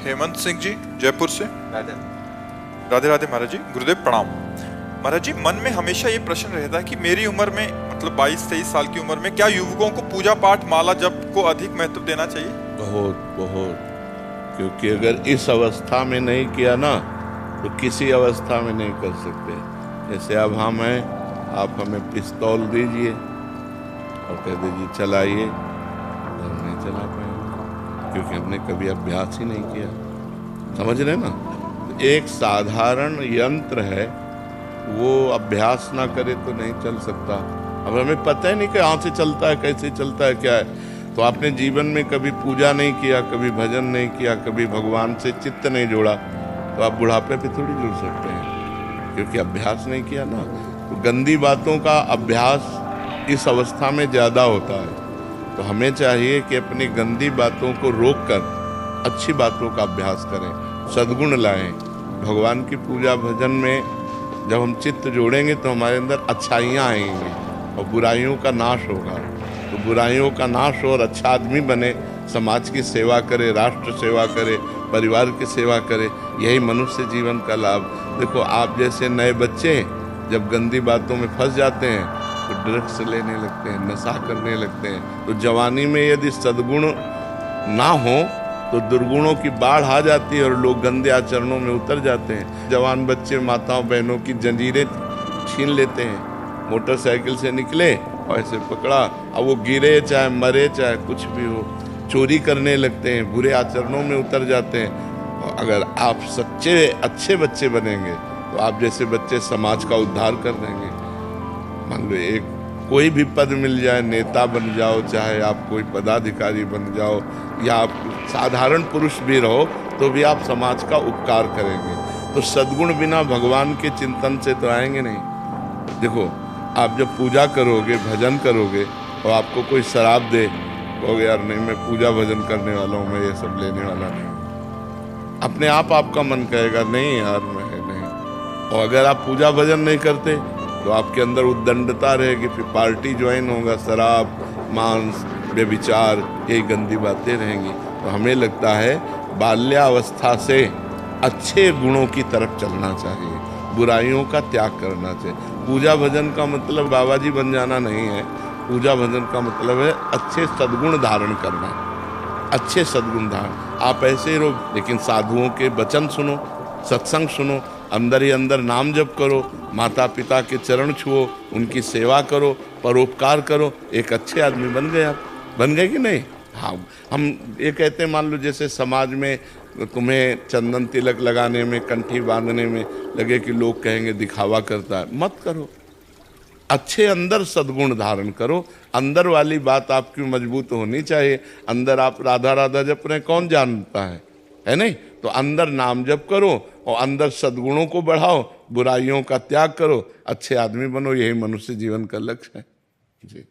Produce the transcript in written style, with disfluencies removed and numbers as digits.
हेमंत सिंह जी जयपुर से। राधे राधे महाराज जी, गुरुदेव प्रणाम। महाराज जी, मन में हमेशा ये प्रश्न रहता है कि मेरी उम्र में, मतलब 22-23 साल की उम्र में, क्या युवकों को पूजा पाठ माला जप को अधिक महत्व देना चाहिए? बहुत बहुत, क्योंकि अगर इस अवस्था में नहीं किया ना तो किसी अवस्था में नहीं कर सकते। जैसे अब हम हैं, आप हमें पिस्तौल दीजिए और कह दीजिए चलाइए, तो हम नहीं चला पाएंगे क्योंकि हमने कभी अभ्यास ही नहीं किया। समझ रहे ना? एक साधारण यंत्र है, वो अभ्यास ना करे तो नहीं चल सकता। अब हमें पता ही नहीं कि कहाँ से चलता है, कैसे चलता है, क्या है। तो आपने जीवन में कभी पूजा नहीं किया, कभी भजन नहीं किया, कभी भगवान से चित्त नहीं जोड़ा, तो आप बुढ़ापे पे थोड़ी जुड़ सकते हैं, क्योंकि अभ्यास नहीं किया ना। तो गंदी बातों का अभ्यास इस अवस्था में ज़्यादा होता है। तो हमें चाहिए कि अपनी गंदी बातों को रोककर अच्छी बातों का अभ्यास करें, सद्गुण लाएं। भगवान की पूजा भजन में जब हम चित्त जोड़ेंगे तो हमारे अंदर अच्छाइयाँ आएंगी और बुराइयों का नाश होगा। तो बुराइयों का नाश हो और अच्छा आदमी बने, समाज की सेवा करे, राष्ट्र सेवा करे, परिवार की सेवा करे, यही मनुष्य जीवन का लाभ। देखो, आप जैसे नए बच्चे जब गंदी बातों में फंस जाते हैं तो ड्रग्स लेने लगते हैं, नशा करने लगते हैं। तो जवानी में यदि सद्गुण ना हो तो दुर्गुणों की बाढ़ आ जाती है और लोग गंदे आचरणों में उतर जाते हैं। जवान बच्चे माताओं बहनों की जंजीरें छीन लेते हैं। मोटरसाइकिल से निकले और ऐसे पकड़ा, अब वो गिरे चाहे मरे चाहे कुछ भी हो, चोरी करने लगते हैं, बुरे आचरणों में उतर जाते हैं। और अगर आप सच्चे अच्छे बच्चे बनेंगे तो आप जैसे बच्चे समाज का उद्धार कर देंगे। मान लो एक कोई भी पद मिल जाए, नेता बन जाओ, चाहे आप कोई पदाधिकारी बन जाओ, या आप साधारण पुरुष भी रहो, तो भी आप समाज का उपकार करेंगे। तो सद्गुण बिना भगवान के चिंतन से तो आएंगे नहीं। देखो, आप जब पूजा करोगे, भजन करोगे और आपको कोई शराब दे, कहोगे यार नहीं, मैं पूजा भजन करने वाला हूँ, मैं ये सब लेने वाला नहीं। अपने आप आपका मन कहेगा नहीं यार मैं नहीं। और अगर आप पूजा भजन नहीं करते तो आपके अंदर उद्दंडता रहेगी, फिर पार्टी ज्वाइन होगा, शराब, मांस, व्यभिचार, यही गंदी बातें रहेंगी। तो हमें लगता है बाल्यावस्था से अच्छे गुणों की तरफ चलना चाहिए, बुराइयों का त्याग करना चाहिए। पूजा भजन का मतलब बाबा जी बन जाना नहीं है। पूजा भजन का मतलब है अच्छे सद्गुण धारण करना, अच्छे सद्गुण धारण। आप ऐसे ही रहो, लेकिन साधुओं के वचन सुनो, सत्संग सुनो, अंदर ही अंदर नाम जप करो, माता पिता के चरण छुओ, उनकी सेवा करो, परोपकार करो, एक अच्छे आदमी बन गए आप। बन गए कि नहीं? हाँ, हम ये कहते हैं, मान लो जैसे समाज में तुम्हें चंदन तिलक लगाने में, कंठी बांधने में लगे कि लोग कहेंगे दिखावा करता है, मत करो। अच्छे अंदर सद्गुण धारण करो। अंदर वाली बात आपकी मजबूत होनी चाहिए। अंदर आप राधा राधा जप रहे, कौन जानता है नहीं? तो अंदर नाम जप करो और अंदर सद्गुणों को बढ़ाओ, बुराइयों का त्याग करो, अच्छे आदमी बनो। यही मनुष्य जीवन का लक्ष्य है जी।